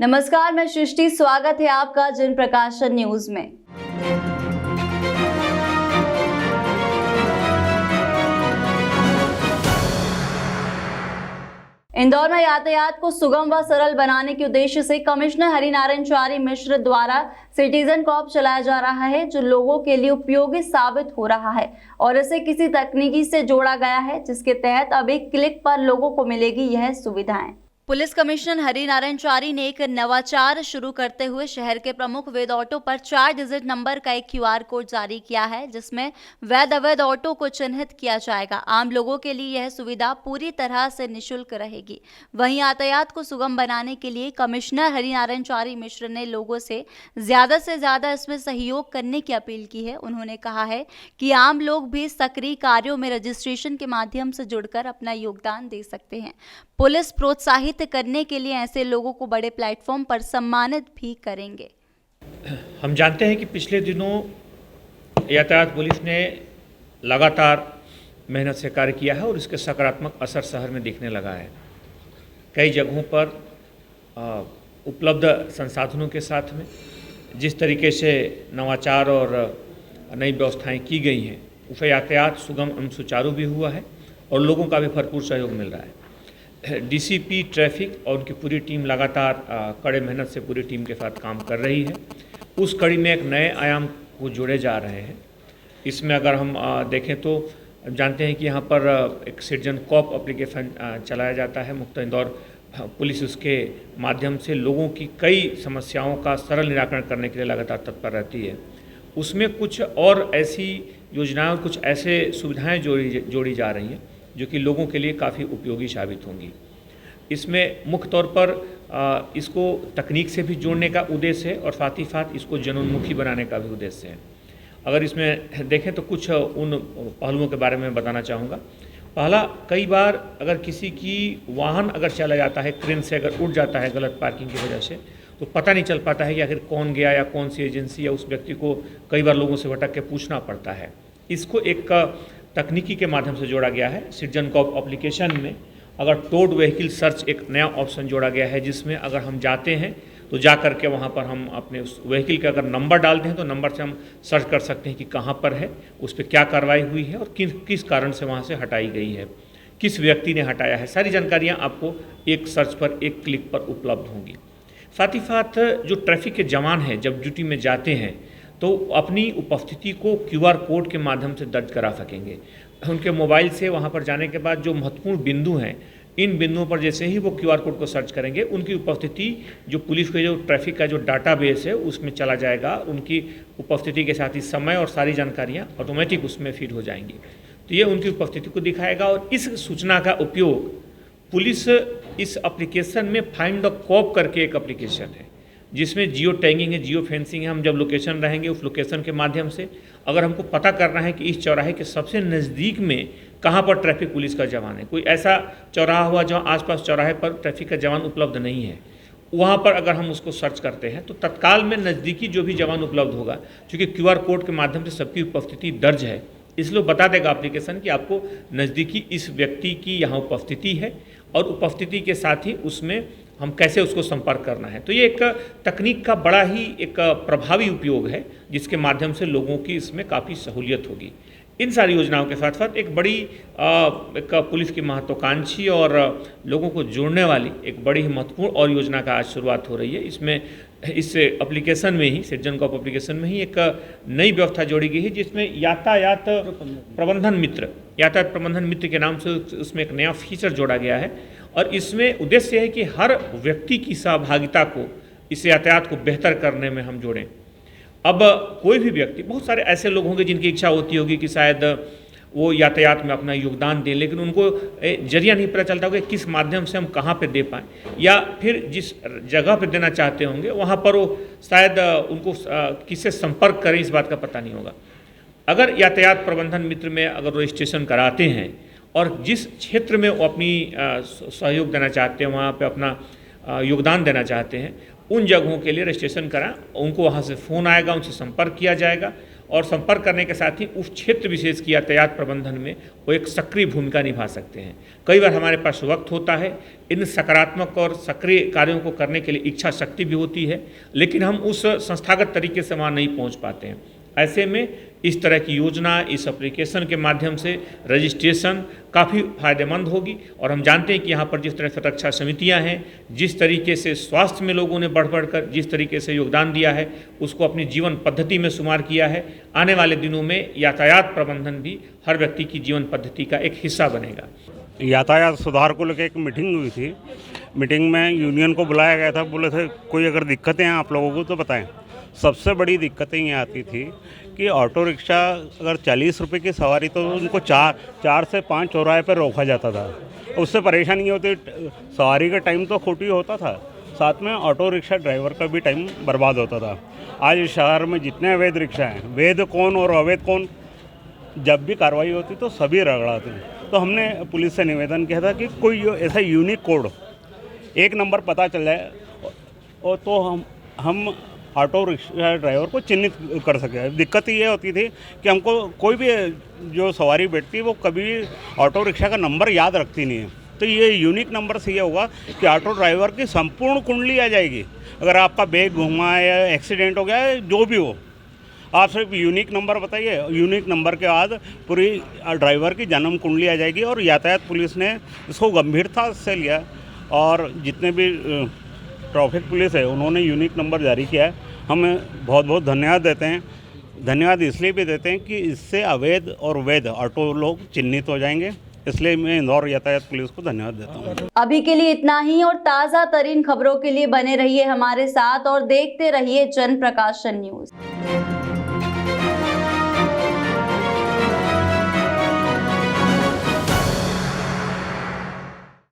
नमस्कार, मैं सृष्टि। स्वागत है आपका जन प्रकाशन न्यूज में। इंदौर में यातायात को सुगम व सरल बनाने के उद्देश्य से कमिश्नर हरिनारायण चारी मिश्र द्वारा सिटीजन कॉप चलाया जा रहा है, जो लोगों के लिए उपयोगी साबित हो रहा है और इसे किसी तकनीकी से जोड़ा गया है, जिसके तहत अब एक क्लिक पर लोगों को मिलेगी यह सुविधाएं। पुलिस कमिश्नर हरिनारायण चारी ने एक नवाचार शुरू करते हुए शहर के प्रमुख वैध ऑटो पर 4 डिजिट नंबर का एक QR कोड जारी किया है, जिसमें वैध अवैध ऑटो को चिन्हित किया जाएगा। आम लोगों के लिए यह सुविधा पूरी तरह से निःशुल्क रहेगी। वहीं यातायात को सुगम बनाने के लिए कमिश्नर हरिनारायण चारी मिश्र ने लोगों से ज्यादा इसमें सहयोग करने की अपील की है। उन्होंने कहा है कि आम लोग भी सक्रिय कार्यों में रजिस्ट्रेशन के माध्यम से जुड़कर अपना योगदान दे सकते हैं। पुलिस प्रोत्साहित करने के लिए ऐसे लोगों को बड़े प्लेटफॉर्म पर सम्मानित भी करेंगे। हम जानते हैं कि पिछले दिनों यातायात पुलिस ने लगातार मेहनत से कार्य किया है और इसके सकारात्मक असर शहर में दिखने लगा है। कई जगहों पर उपलब्ध संसाधनों के साथ में जिस तरीके से नवाचार और नई व्यवस्थाएं की गई हैं, उससे यातायात सुगम एवं सुचारू भी हुआ है और लोगों का भी भरपूर सहयोग मिल रहा है। DCP ट्रैफिक और उनकी पूरी टीम लगातार कड़े मेहनत से पूरी टीम के साथ काम कर रही है। उस कड़ी में एक नए आयाम को जोड़े जा रहे हैं। इसमें अगर हम देखें तो जानते हैं कि यहाँ पर एक सिटीजन कॉप एप्लीकेशन चलाया जाता है। मुक्त इंदौर पुलिस उसके माध्यम से लोगों की कई समस्याओं का सरल निराकरण करने के लिए लगातार तत्पर रहती है। उसमें कुछ और ऐसी योजनाएं, कुछ ऐसे सुविधाएं जोड़ी जा रही हैं जो कि लोगों के लिए काफ़ी उपयोगी साबित होंगी। इसमें मुख्य तौर पर इसको तकनीक से भी जोड़ने का उद्देश्य है और साथ ही साथ इसको जनोन्मुखी बनाने का भी उद्देश्य है। अगर इसमें देखें तो कुछ उन पहलुओं के बारे में बताना चाहूँगा। पहला, कई बार अगर किसी की वाहन अगर चला जाता है, क्रेन से अगर उड़ जाता है गलत पार्किंग की वजह से, तो पता नहीं चल पाता है कि आखिर कौन गया या कौन सी एजेंसी या उस व्यक्ति को कई बार लोगों से भटक के पूछना पड़ता है। इसको एक तकनीकी के माध्यम से जोड़ा गया है। सिटीजन कॉप एप्लीकेशन में अगर टोड व्हीकल सर्च एक नया ऑप्शन जोड़ा गया है, जिसमें अगर हम जाते हैं तो जा करके वहाँ पर हम अपने उस व्हीकल का अगर नंबर डालते हैं तो नंबर से हम सर्च कर सकते हैं कि कहाँ पर है, उस पर क्या कार्रवाई हुई है और किस कारण से वहाँ से हटाई गई है, किस व्यक्ति ने हटाया है। सारी जानकारियाँ आपको एक सर्च पर, एक क्लिक पर उपलब्ध होंगी। साथ ही साथ जो ट्रैफिक के जवान हैं जब ड्यूटी में जाते हैं तो अपनी उपस्थिति को QR कोड के माध्यम से दर्ज करा सकेंगे। उनके मोबाइल से वहाँ पर जाने के बाद जो महत्वपूर्ण बिंदु हैं, इन बिंदुओं पर जैसे ही वो QR कोड को सर्च करेंगे, उनकी उपस्थिति जो पुलिस के जो ट्रैफिक का जो डाटाबेस है उसमें चला जाएगा। उनकी उपस्थिति के साथ ही समय और सारी जानकारियाँ ऑटोमेटिक उसमें फीड हो जाएंगी। तो ये उनकी उपस्थिति को दिखाएगा और इस सूचना का उपयोग पुलिस इस एप्लीकेशन में फाइंड द कॉप करके एक एप्लीकेशन है जिसमें जियो टैगिंग है, जियो फेंसिंग है। हम जब लोकेशन रहेंगे उस लोकेशन के माध्यम से अगर हमको पता करना है कि इस चौराहे के सबसे नज़दीक में कहाँ पर ट्रैफिक पुलिस का जवान है, कोई ऐसा चौराहा हुआ जहाँ आसपास चौराहे पर ट्रैफिक का जवान उपलब्ध नहीं है, वहाँ पर अगर हम उसको सर्च करते हैं तो तत्काल में नज़दीकी जो भी जवान उपलब्ध होगा, क्योंकि QR कोड के माध्यम से सबकी उपस्थिति दर्ज है, इसलिए बता देगा एप्लीकेशन कि आपको नज़दीकी इस व्यक्ति की यहाँ उपस्थिति है और उपस्थिति के साथ ही उसमें हम कैसे उसको संपर्क करना है। तो ये एक तकनीक का बड़ा ही एक प्रभावी उपयोग है जिसके माध्यम से लोगों की इसमें काफ़ी सहूलियत होगी। इन सारी योजनाओं के साथ साथ एक बड़ी एक पुलिस की महत्वाकांक्षी और लोगों को जोड़ने वाली एक बड़ी ही महत्वपूर्ण और योजना का आज शुरुआत हो रही है। इसमें इस एप्लीकेशन में ही, सिटीजन कॉप एप्लीकेशन में ही एक नई व्यवस्था जोड़ी गई है जिसमें यातायात प्रबंधन मित्र के नाम से उसमें एक नया फीचर जोड़ा गया है और इसमें उद्देश्य है कि हर व्यक्ति की सहभागिता को इस यातायात को बेहतर करने में हम जोड़ें। अब कोई भी व्यक्ति, बहुत सारे ऐसे लोग होंगे जिनकी इच्छा होती होगी कि शायद वो यातायात में अपना योगदान दें, लेकिन उनको जरिया नहीं पता चलता होगा कि किस माध्यम से हम कहाँ पे दे पाएँ, या फिर जिस जगह पे देना चाहते होंगे वहाँ पर वो शायद उनको किससे संपर्क करें इस बात का पता नहीं होगा। अगर यातायात प्रबंधन मित्र में अगर रजिस्ट्रेशन कराते हैं और जिस क्षेत्र में वो अपनी सहयोग देना चाहते हैं, वहाँ पे अपना योगदान देना चाहते हैं, उन जगहों के लिए रजिस्ट्रेशन कराएं। उनको वहाँ से फ़ोन आएगा, उनसे संपर्क किया जाएगा और संपर्क करने के साथ ही उस क्षेत्र विशेष की यातायात प्रबंधन में वो एक सक्रिय भूमिका निभा सकते हैं। कई बार हमारे पास वक्त होता है, इन सकारात्मक और सक्रिय कार्यों को करने के लिए इच्छा शक्ति भी होती है, लेकिन हम उस संस्थागत तरीके से वहाँ नहीं पहुँच पाते हैं। ऐसे में इस तरह की योजना, इस एप्लीकेशन के माध्यम से रजिस्ट्रेशन काफ़ी फायदेमंद होगी। और हम जानते हैं कि यहाँ पर जिस तरह से रक्षा समितियाँ हैं, जिस तरीके से स्वास्थ्य में लोगों ने बढ़ बढ़कर जिस तरीके से योगदान दिया है, उसको अपनी जीवन पद्धति में शुमार किया है। आने वाले दिनों में यातायात प्रबंधन भी हर व्यक्ति की जीवन पद्धति का एक हिस्सा बनेगा। यातायात सुधार को लेकर एक मीटिंग हुई थी। मीटिंग में यूनियन को बुलाया गया था, बोले थे कोई अगर दिक्कतें हैं आप लोगों को तो बताएं। सबसे बड़ी दिक्कतें ये आती थी कि ऑटो रिक्शा अगर 40 रुपये की सवारी तो उनको चार से 5 चौराहे पर रोका जाता था। उससे परेशानी होती, सवारी का टाइम तो खोटी होता था, साथ में ऑटो रिक्शा ड्राइवर का भी टाइम बर्बाद होता था। आज इस शहर में जितने अवैध रिक्शा हैं, वैध कौन और अवैध कौन, जब भी कार्रवाई होती तो सभी रगड़ाते हैं। तो हमने पुलिस से निवेदन किया था कि कोई ऐसा यूनिक कोड, एक नंबर पता चल जाए और तो हम ऑटो रिक्शा ड्राइवर को चिन्हित कर सके। दिक्कत ये होती थी कि हमको कोई भी जो सवारी बैठती है वो कभी ऑटो रिक्शा का नंबर याद रखती नहीं है। तो ये यूनिक नंबर से ये होगा कि ऑटो ड्राइवर की संपूर्ण कुंडली आ जाएगी। अगर आपका बैग घुमा है या एक्सीडेंट हो गया है, जो भी हो, आप सिर्फ यूनिक नंबर बताइए, यूनिक नंबर के बाद पूरी ड्राइवर की जन्म कुंडली आ जाएगी। और यातायात पुलिस ने इसको गंभीरता से लिया और जितने भी ट्रैफिक पुलिस है उन्होंने यूनिक नंबर जारी किया है। हम बहुत बहुत धन्यवाद देते हैं। धन्यवाद इसलिए भी देते हैं कि इससे अवैध और वैध ऑटो लोग चिन्हित हो जाएंगे, इसलिए मैं इंदौर यातायात पुलिस को धन्यवाद देता हूँ। अभी के लिए इतना ही, और ताज़ा तरीन खबरों के लिए बने रहिए हमारे साथ और देखते रहिए जन प्रकाशन न्यूज।